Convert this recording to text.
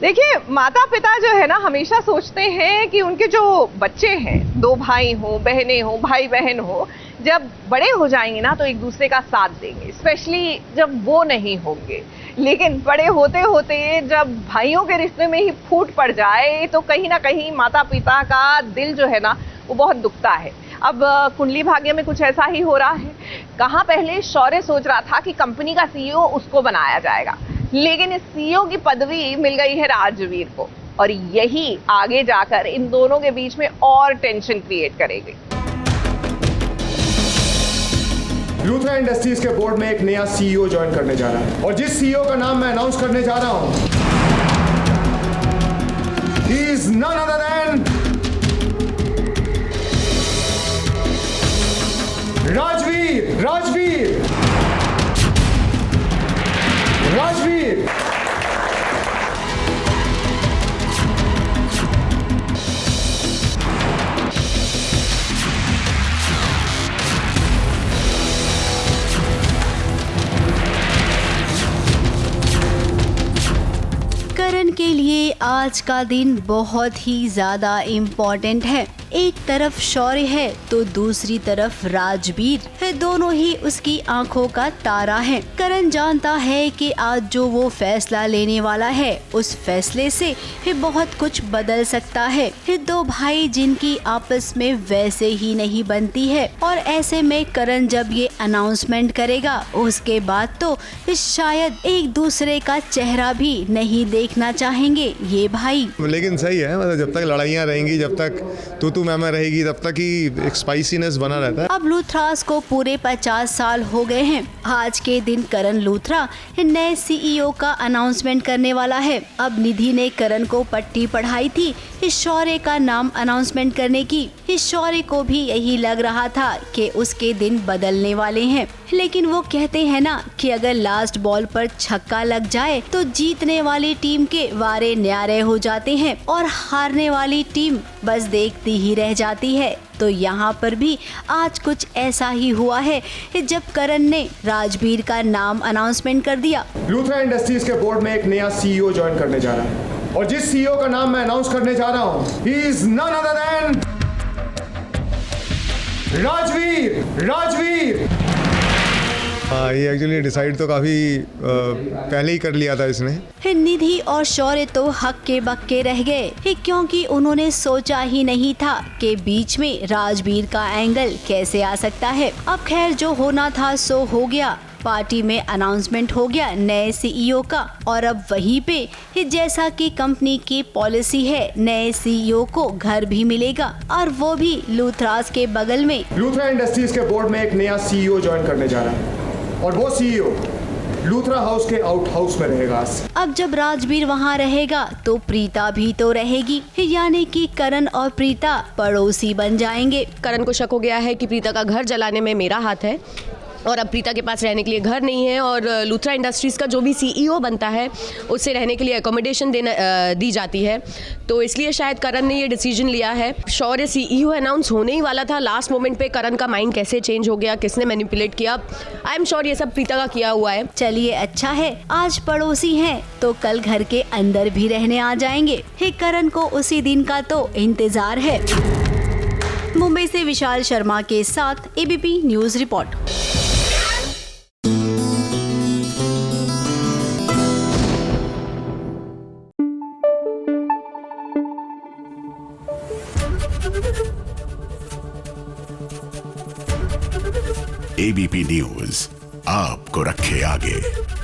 देखिए, माता पिता जो है ना हमेशा सोचते हैं कि उनके जो बच्चे हैं, 2 भाई हो, बहनें हो, भाई बहन हो, जब बड़े हो जाएंगे ना तो एक दूसरे का साथ देंगे, स्पेशली जब वो नहीं होंगे। लेकिन बड़े होते होते जब भाइयों के रिश्ते में ही फूट पड़ जाए तो कहीं ना कहीं माता पिता का दिल जो है ना वो बहुत दुखता है। अब कुंडली भाग्य में कुछ ऐसा ही हो रहा है। कहाँ पहले शौर्य सोच रहा था कि कंपनी का सीईओ उसको बनाया जाएगा, लेकिन इस सीईओ की पदवी मिल गई है राजवीर को, और यही आगे जाकर इन दोनों के बीच में और टेंशन क्रिएट करेगी। लूथरा इंडस्ट्रीज के बोर्ड में एक नया सीईओ ज्वाइन करने जा रहा है, और जिस सीईओ का नाम मैं अनाउंस करने जा रहा हूं, he is none other than Rajveer. Rajveer Rajveer करण के लिए आज का दिन बहुत ही ज्यादा इम्पोर्टेंट है। एक तरफ शौर्य है तो दूसरी तरफ राजवीर है, दोनों ही उसकी आंखों का तारा है। करण जानता है कि आज जो वो फैसला लेने वाला है उस फैसले से बहुत कुछ बदल सकता है। 2 भाई जिनकी आपस में वैसे ही नहीं बनती है, और ऐसे में करण जब ये अनाउंसमेंट करेगा उसके बाद तो शायद एक दूसरे का चेहरा भी नहीं देखना चाहेंगे ये भाई। लेकिन सही है, मतलब जब तक लड़ाइयाँ रहेंगी, जब तक तू मैं रहेगी, तब तक ही एक स्पाइसीनेस बना रहता है। अब लूथरास को पूरे 50 साल हो गए हैं। आज के दिन करण लूथरा नए सीईओ का अनाउंसमेंट करने वाला है। अब निधि ने करण को पट्टी पढ़ाई थी इस शौर्य का नाम अनाउंसमेंट करने की। इस शौर्य को भी यही लग रहा था कि उसके दिन बदलने वाले हैं, लेकिन वो कहते हैं ना कि अगर लास्ट बॉल पर छक्का लग जाए तो जीतने वाली टीम के वारे न्यारे हो जाते हैं और हारने वाली टीम बस देखती ही रह जाती है। तो यहाँ पर भी आज कुछ ऐसा ही हुआ है जब करण ने राजवीर का नाम अनाउंसमेंट कर दिया। लूथरा इंडस्ट्रीज के बोर्ड में एक नया सीईओ ज्वाइन करने जा रहा है, और जिस सीईओ का नाम मैं अनाउंस करने जा रहा हूं, he is none other than Rajveer. Rajveer हाँ, ये एक्चुअली डिसाइड तो काफ़ी पहले ही कर लिया था इसने। निधि और शौर्य तो हक्के बक्के रह गए, क्योंकि उन्होंने सोचा ही नहीं था कि बीच में राजवीर का एंगल कैसे आ सकता है। अब खैर जो होना था सो हो गया। पार्टी में अनाउंसमेंट हो गया नए सीईओ का, और अब वहीं पे जैसा कि कंपनी की पॉलिसी है, नए सीईओ को घर भी मिलेगा, और वो भी लूथरास के बगल में। लूथरा इंडस्ट्रीज के बोर्ड में एक नया सीईओ ज्वाइन करने जा रहा है, और वो सीईओ लूथरा हाउस के आउट हाउस में रहेगा। अब जब राजवीर वहाँ रहेगा तो प्रीता भी तो रहेगी, यानी कि करण और प्रीता पड़ोसी बन जाएंगे। करण को शक हो गया है कि प्रीता का घर जलाने में मेरा हाथ है, और अब प्रीता के पास रहने के लिए घर नहीं है, और लूथरा इंडस्ट्रीज़ का जो भी सीईओ बनता है उससे रहने के लिए एकोमोडेशन दी जाती है। तो इसलिए शायद करण ने ये डिसीजन लिया है। शौर्य सीईओ अनाउंस होने ही वाला था, लास्ट मोमेंट पे करण का माइंड कैसे चेंज हो गया, किसने मैनिपुलेट किया, आई एम श्योर ये सब प्रीता का किया हुआ है। चलिए अच्छा है, आज पड़ोसी हैं तो कल घर के अंदर भी रहने आ जाएंगे। करण को उसी दिन का तो इंतजार है। मुंबई से विशाल शर्मा के साथ ABP news report. ABP news आपको रखे आगे।